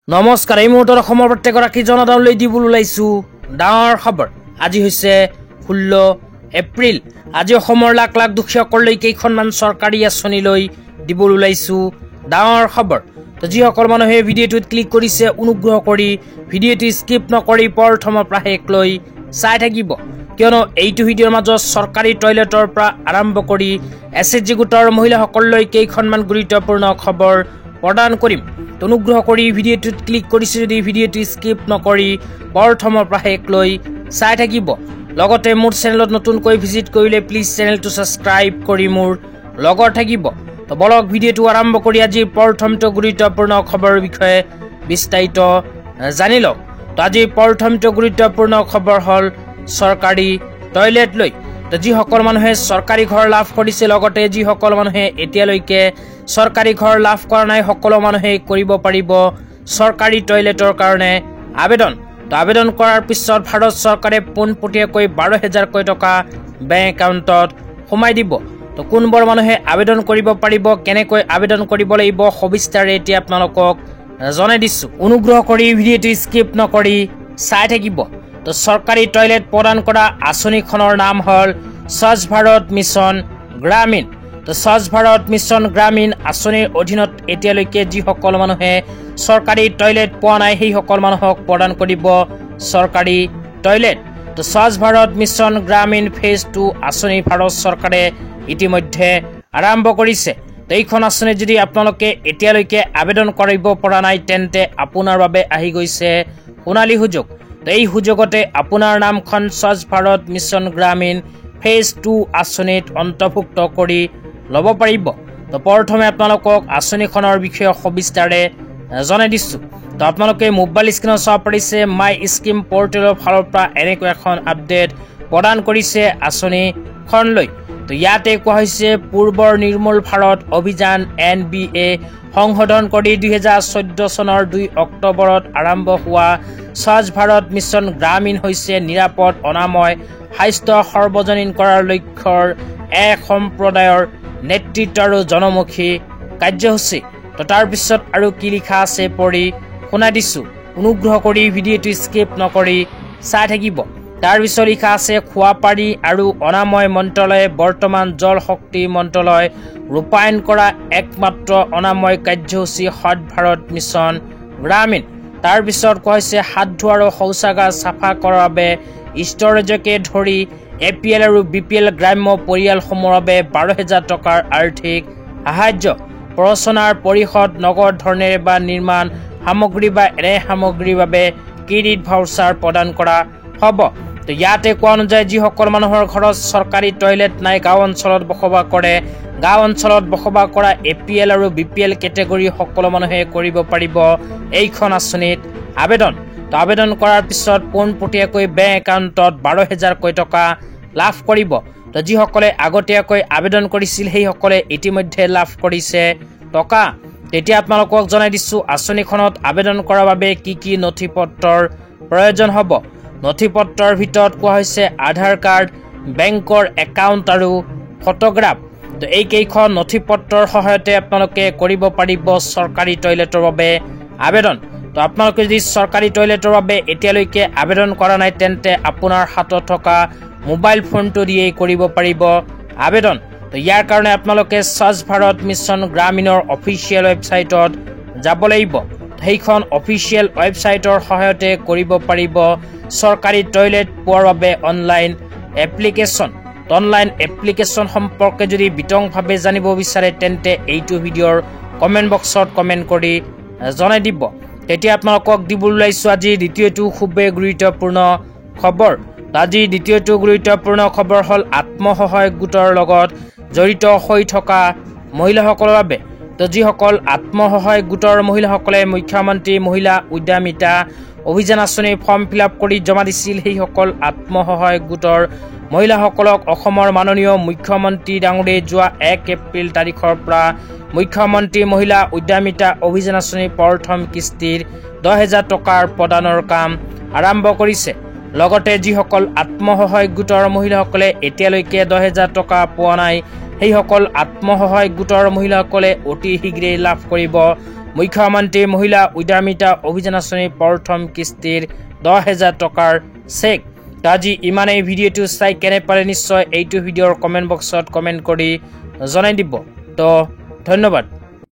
নমস্কাৰ এই মুহূৰ্তত অসমৰ প্ৰত্যেকগৰাকী জনতালৈ দিবলৈ ওলাইছো ডাঙৰ খবৰ। আজি হৈছে 16 এপ্ৰিল। আজি অসমৰ লাখ লাখ দুখীয়াসকললৈ কেইখনমান চৰকাৰী আঁচনি লৈ দিবলৈ ওলাইছো ডাঙৰ খবৰ। তো যিসকল মানুহে ভিডিঅ'টোত ক্লিক কৰিছে অনুগ্ৰহ কৰি ভিডিঅ'টো স্কিপ নকৰি প্ৰথমৰ পৰা শেষলৈ চাই থাকিব, কিয়নো এইটো ভিডিঅ'ৰ মাজত চৰকাৰী টয়লেটৰ পৰা আৰম্ভ কৰি এছএইচজি গোটৰ মহিলাসকললৈ কেইখনমান গুৰুত্বপূৰ্ণ খবৰ প্ৰদান কৰিম। অনুগ্ৰহ কৰি ভিডিঅ'টোত ক্লিক কৰিছে যদি ভিডিঅ'টো স্কিপ নকৰি প্ৰথমৰ পৰা শেষলৈ চাই থাকিব। লগতে মোৰ চেনেলত নতুনকৈ ভিজিট কৰিলে প্লিজ চেনেলটো ছাবস্ক্ৰাইব কৰি মোৰ লগত থাকিব। তো বলক ভিডিঅ'টো আৰম্ভ কৰি আজিৰ প্ৰথমটো গুৰুত্বপূৰ্ণ খবৰৰ বিষয়ে বিস্তাৰিত জানি লওক। তো আজিৰ প্ৰথমটো গুৰুত্বপূৰ্ণ খবৰ হ'ল চৰকাৰী টয়লেট লৈ। তো যিসকল মানুহে চৰকাৰী ঘৰ লাভ কৰিছে, লগতে যিসকল মানুহে এতিয়ালৈকে চৰকাৰী ঘৰ লাভ কৰা নাই, সকলো মানুহে কৰিব পাৰিব চৰকাৰী টয়লেটৰ কাৰণে আবেদন। তো আবেদন কৰাৰ পিছত ভাৰত চৰকাৰে পোনপটীয়াকৈ 12,000 টকা বেংক একাউণ্টত সোমাই দিব। তো কোনবোৰ মানুহে আবেদন কৰিব পাৰিব, কেনেকৈ আবেদন কৰিব লাগিব সবিস্তাৰে এতিয়া আপোনালোকক জনাই দিছোঁ। অনুগ্ৰহ কৰি ভিডিঅ'টো স্কিপ নকৰি চাই থাকিব। তো চৰকাৰী টয়লেট প্ৰদান কৰা আঁচনিখনৰ নাম হ'ল স্বচ্ছ ভাৰত মিছন গ্ৰামীণ। তো স্বচ্ছ ভাৰত মিছন গ্ৰামীণ আঁচনিৰ অধীনত এতিয়ালৈকে যিসকল মানুহে চৰকাৰী টয়লেট পোৱা নাই সেইসকল মানুহক প্ৰদান কৰিব চৰকাৰী টয়লেট। তো স্বচ্ছ ভাৰত মিছন গ্ৰামীণ ফেজ 2 আঁচনি ভাৰত চৰকাৰে ইতিমধ্যে আৰম্ভ কৰিছে। তো এইখন আঁচনিত যদি আপোনালোকে এতিয়ালৈকে আবেদন কৰিব পৰা নাই তেন্তে আপোনাৰ বাবে আহি গৈছে সোণালী সুযোগ। তো এই সুযোগতে আপোনাৰ নামখন স্বচ্ছ ভাৰত মিছন গ্ৰামীণ ফেজ 2 আঁচনিত অন্তৰ্ভুক্ত কৰি ল'ব পাৰিব। তো প্ৰথমে আপোনালোকক আঁচনিখনৰ বিষয়ে সবিস্তাৰে জনাই দিছোঁ। তো আপোনালোকে মোবাইল স্ক্ৰীনত চাব পাৰিছে মাই স্কিম পৰ্টেলৰ ফালৰ পৰা এনেকৈ এখন আপডেট প্ৰদান কৰিছে আঁচনিখন লৈ। তো ইয়াতে কোৱা হৈছে পূৰ্বৰ নিৰ্মূল ভাৰত অভিযান NBA সংশোধন কৰি 2014 চনৰ 2 অক্টোবৰত আৰম্ভ হোৱা স্বচ্ছ ভাৰত মিছন গ্ৰামীণ হৈছে নিৰাপদ অনাময় স্বাস্থ্য সৰ্বজনীন কৰাৰ লক্ষ্যৰ এক সম্প্ৰদায়ৰ নেতৃত্ব আৰু জনমুখী কাৰ্যসূচী। তো তাৰপিছত আৰু কি লিখা আছে পঢ়ি শুনাই দিছোঁ। অনুগ্ৰহ কৰি ভিডিঅ'টো স্কিপ নকৰি চাই থাকিব। তাৰপিছত লিখা আছে খোৱাপানী আৰু অনাময় মন্ত্ৰালয়ে বৰ্তমান জল শক্তি মন্ত্ৰালয় ৰূপায়ণ কৰা একমাত্ৰ অনাময় কাৰ্যসূচী স্বচ্ছ ভাৰত মিছন গ্ৰামীণ। তাৰপিছত কোৱা হৈছে হাত ধোৱা আৰু শৌচাগাৰ চাফা কৰাৰ বাবে ষ্টৰেজকে ধৰি APL আৰু BPL গ্ৰাম্য পৰিয়ালসমূহৰ বাবে 12,000 টকাৰ আৰ্থিক সাহায্য। প্ৰচনাৰ পৰিষদ নগদ ধৰণেৰে বা নিৰ্মাণ সামগ্ৰী বা এনে সামগ্ৰীৰ বাবে ক্ৰেডিট ভাউচাৰ প্ৰদান কৰা হ'ব। তো ইয়াতে কোৱা অনুযায়ী যিসকল মানুহৰ ঘৰত চৰকাৰী টয়লেট নাই, গাঁও অঞ্চলত বসবাস কৰে, গাঁও অঞ্চলত বসবাস কৰা APL আৰু BPL কেটেগৰী সকলো মানুহে কৰিব পাৰিব এইখন আঁচনিত আবেদন। তো আবেদন কৰাৰ পিছত পোনপটীয়াকৈ বেংক একাউণ্টত 12,000 টকা লাভ কৰিব। তো যিসকলে আগতীয়াকৈ আবেদন কৰিছিল সেইসকলে ইতিমধ্যে লাভ কৰিছে টকা। তেতিয়া আপোনালোকক জনাই দিছোঁ আঁচনিখনত আবেদন কৰাৰ বাবে কি কি নথি পত্ৰৰ প্ৰয়োজন হ'ব। নথি পত্ৰৰ ভিতৰত কোৱা হৈছে আধাৰ কাৰ্ড, বেংকৰ একাউণ্ট আৰু ফটোগ্ৰাফ। তো এইকেইখন নথি পত্ৰৰ সহায়তে আপোনালোকে কৰিব পাৰিব চৰকাৰী টয়লেটৰ বাবে আবেদন। তো আপোনালোকে যদি চৰকাৰী টয়লেটৰ বাবে এতিয়ালৈকে আবেদন কৰা নাই তেন্তে আপোনাৰ হাতত থকা মোবাইল ফোনটো দিয়েই কৰিব পাৰিব আবেদন। তো ইয়াৰ কাৰণে আপোনালোকে স্বচ্ছ ভাৰত মিছন গ্ৰামীণৰ অফিচিয়েল ৱেবছাইটত যাব লাগিব। সেইখন অফিচিয়েল ৱেবছাইটৰ সহায়তে কৰিব পাৰিব চৰকাৰী টয়লেট পোৱাৰ বাবে অনলাইন এপ্লিকেশ্যন। অনলাইন এপ্লিকেশ্যন সম্পৰ্কে যদি বিতংভাৱে জানিব বিচাৰে তেন্তে এইটো ভিডিঅ'ৰ কমেণ্ট বক্সত কমেণ্ট কৰি জনাই দিব। তেতিয়া আপোনালোকক দিবলৈ ওলাইছোঁ আজি দ্বিতীয়টো খুবেই গুৰুত্বপূৰ্ণ খবৰ। আজি দ্বিতীয়টো গুৰুত্বপূৰ্ণ খবৰ হ'ল আত্মসহায়ক গোটৰ লগত জড়িত হৈ থকা মহিলাসকলৰ বাবে। তো যিসকল আত্মসহায়ক গোটৰ মহিলাসকলে মুখ্যমন্ত্ৰী মহিলা উদ্যমিতা অভিযান আঁচনিৰ ফৰ্ম ফিল আপ কৰি জমা দিছিল, সেইসকল আত্মসহায়ক গোটৰ মহিলাসকলক অসমৰ মাননীয় মুখ্যমন্ত্ৰী ডাঙৰীয়াই যোৱা 1 এপ্ৰিল তাৰিখৰ পৰা মুখ্যমন্ত্ৰী মহিলা উদ্যমিতা অভিযান আঁচনিৰ প্ৰথম কিস্তিৰ 10,000 টকাৰ প্ৰদানৰ কাম আৰম্ভ কৰিছে। লগতে যিসকল আত্মসহায়ক গোটৰ মহিলাসকলে এতিয়ালৈকে 10,000 টকা পোৱা নাই সেইসকল আত্মসহায়ক গোটৰ মহিলাসকলে অতি শীঘ্ৰেই লাভ কৰিব মুখ্যমন্ত্ৰী মহিলা উদ্যমিতা অভিযান আঁচনিৰ প্ৰথম কিস্তিৰ 10,000 টকাৰ চেক। আজি ইমানেই। ভিডিঅ'টো চাই কেনে পালে নিশ্চয় এইটো ভিডিঅ'ৰ কমেণ্ট বক্সত কমেণ্ট কৰি জনাই দিব। তো ধন্যবাদ।